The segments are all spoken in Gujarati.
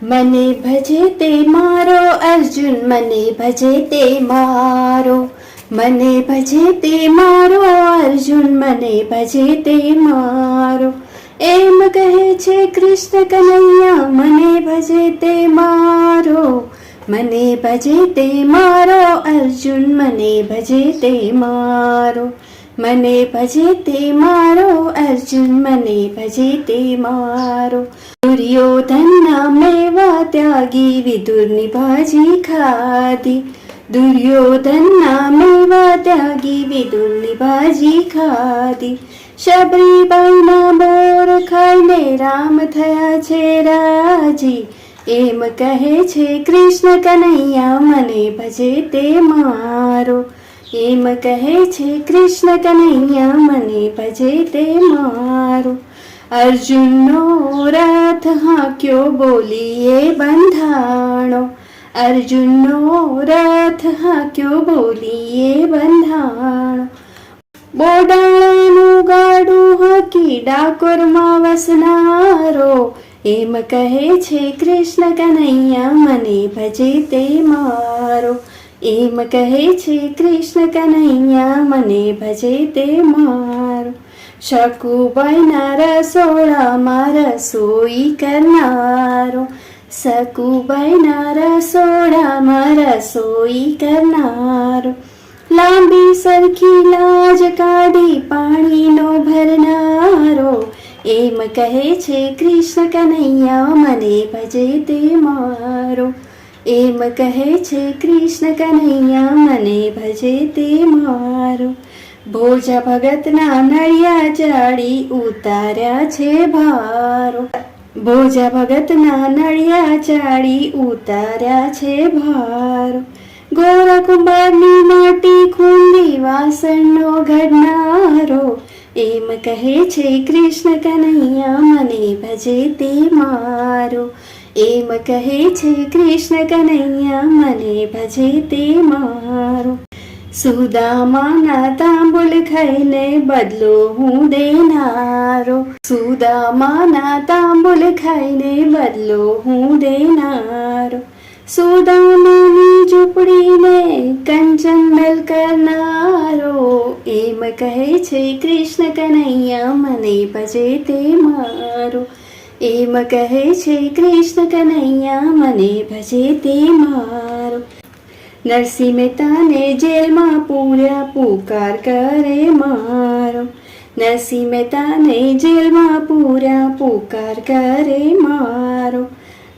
મને ભજે તે મારો અર્જુન, મને ભજે તે મારો, મને ભજે તે મારો અર્જુન, મને ભજે તે મારો. એમ કહે છે કૃષ્ણ કનૈયા, મને ભજે તે મારો, મને ભજે તે મારો અર્જુન, મને ભજે તે મારો, મને ભજે તે મારો અર્જુન, મને ભજે તે મારો. દુર્યોધનના મેવા ત્યાગી, વિદુરની ભાજી ખાધી. દુર્યોધનના મેવા ત્યાગી, વિદુરની ભાજી ખાધી. શબરીબાઈના બોર ખાઈને રામ થયા છે રાજી. એમ કહે છે કૃષ્ણ કનૈયા, મને ભજે તે મારો. એમ કહે છે કૃષ્ણ કનૈયા, મને ભજે તે મારો. અર્જુનનો રથ હાંક્યો, બોલીએ બંધાણો. અર્જુનનો રથ હાંક્યો, બોલીએ બંધાણો. બોડાણાનું ગાડું હાંકી ડાકોરમાં વસનારો. એમ કહે છે કૃષ્ણ કનૈયા, મને ભજે તે મારો. એમ કહે છે કૃષ્ણ કનૈયા, મને ભજે તે મારો. શકુબાઈના રસોડામાં રસોઈ કરનારો. શકુબાઈના રસોડામાં રસોઈ કરનારો. લાંબી સરખી લાજ કાઢી પાણીનો ભરનારો. એમ કહે છે કૃષ્ણ કનૈયા, મને ભજે તે મારો. એમ કહે છે કૃષ્ણ કનૈયા, મને ભજે તે મારો. ભોજા ભગતના નળિયા ચાળી ઉતાર્યા છે ભારો. ભોજા ભગતના નળિયા ચાળી ઉતાર્યા છે ભારો. ગોરા કુંભારની માટી ખૂંદી વાસણનો ઘડનારો. એમ કહે છે કૃષ્ણ કનૈયા, મને ભજે તે મારો. એમ કહે છે કૃષ્ણ કનૈયા, મને ભજે તે મારો. સુદામાના તાંબુલ ખાઈને બદલો હું દેનારો. સુદામાના તાંબુલ ખાઈને બદલો હું દેનારો. સુદામાની ઝૂંપડીને કંચન મેલ કરનારો. એમ કહે છે કૃષ્ણ કનૈયા, મને ભજે તે મારો. એમ કહે છે કૃષ્ણ કનૈયા, મને ભજે તે મારો. નરસિંહ મહેતાને જેલમાં પૂર્યા, પુકાર કરે મારો. નરસિંહ મહેતાને જેલમાં પૂર્યા, પુકાર કરે મારો.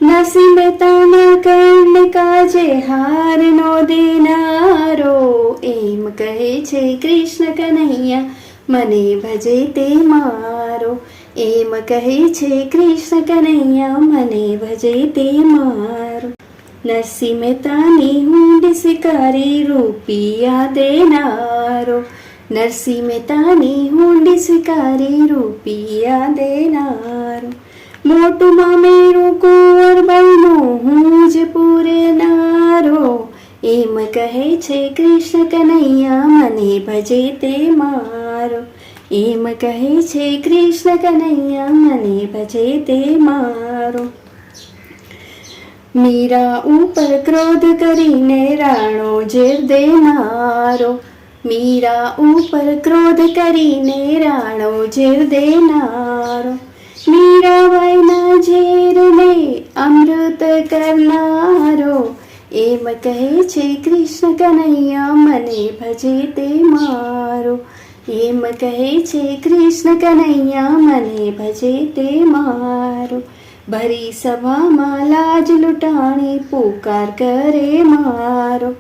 નરસિંહ મહેતાના કર્ણ કાજે હારનો દેનારો. એમ કહે છે કૃષ્ણ કનૈયા, મને ભજે તે મારો. એમ કહે છે કૃષ્ણ કનૈયા, મને ભજે તે મારો. નરસિંહ મહેતાની હુંડી સ્વીકારી રૂપિયા દેનારો. નરસિંહ મહેતાની હુંડી સ્વીકારી રૂપિયા દેનારો. મોટું મામેરું કુંવરબાઈનું હું જ પૂરેનારો. એમ કહે છે કૃષ્ણ કનૈયા, મને ભજે તે મારો. એમ કહે છે કૃષ્ણ કનૈયા, મને ભજે તે મારો. મીરા ઉપર ક્રોધ કરીને રાણો ઝેર દેનારો. મીરા ઉપર ક્રોધ કરીને રાણો ઝેર દેનારો. મીરાબાઈના ઝેરને અમૃત કરનારો. એમ કહે છે કૃષ્ણ કનૈયા, મને ભજે તે મારો. એમ કહે છે કૃષ્ણ કનૈયા, મને ભજે તે મારો. ભરી સભામાં લાજ લૂંટાણી, પુકાર કરે મારો.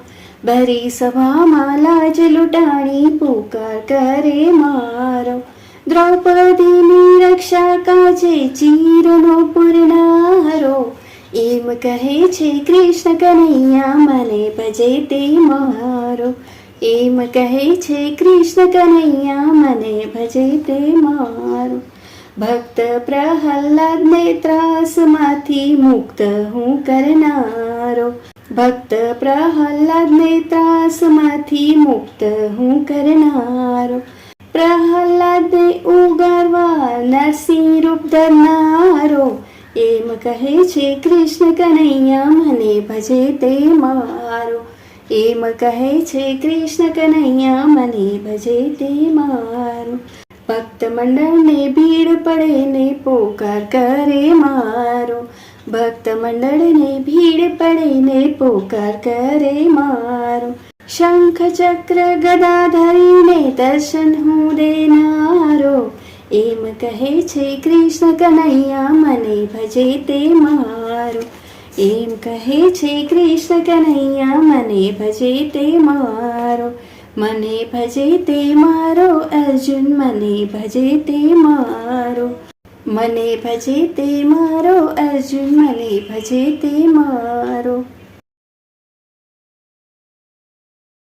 ભરી સભામાં લાજ લૂંટાણી, પુકાર કરે મારો. દ્રૌપદીની રક્ષા કાજે ચીરનો પૂરનારો. એમ કહે છે કૃષ્ણ કનૈયા, મને ભજે તે મારો. એમ કહે છે કૃષ્ણ કનૈયા, મને ભજે તે મારો. ભક્ત પ્રહલાદને ત્રાસમાંથી મુક્ત હું કરનારો. ભક્ત પ્રહલાદને ત્રાસમાંથી મુક્ત હું કરનારો. પ્રહલાદને ઉગારવા નરસિંહ રૂપ ધરનારો. એમ કહે છે કૃષ્ણ કનૈયા મને ભજે તે મારો. એમ કહે છે કૃષ્ણ કનૈયા મને ભજે તે મારો. ભક્ત મંડળને ભીડ પડે ને પોકાર કરે મારો. ભક્ત મંડળને ભીડ પડે ને પોકાર કરે મારો. શંખ ચક્ર ગદા ધરીને દર્શન હું દેનારો. એમ કહે છે કૃષ્ણ કનૈયા મને ભજે તે મારો. એમ કહે છે કૃષ્ણ કનૈયા મને ભજે તે મારો. મને ભજે તે મારો અર્જુન મને ભજે તે મારો. મને ભજે તે મારો અર્જુન મને ભજે તે મારો.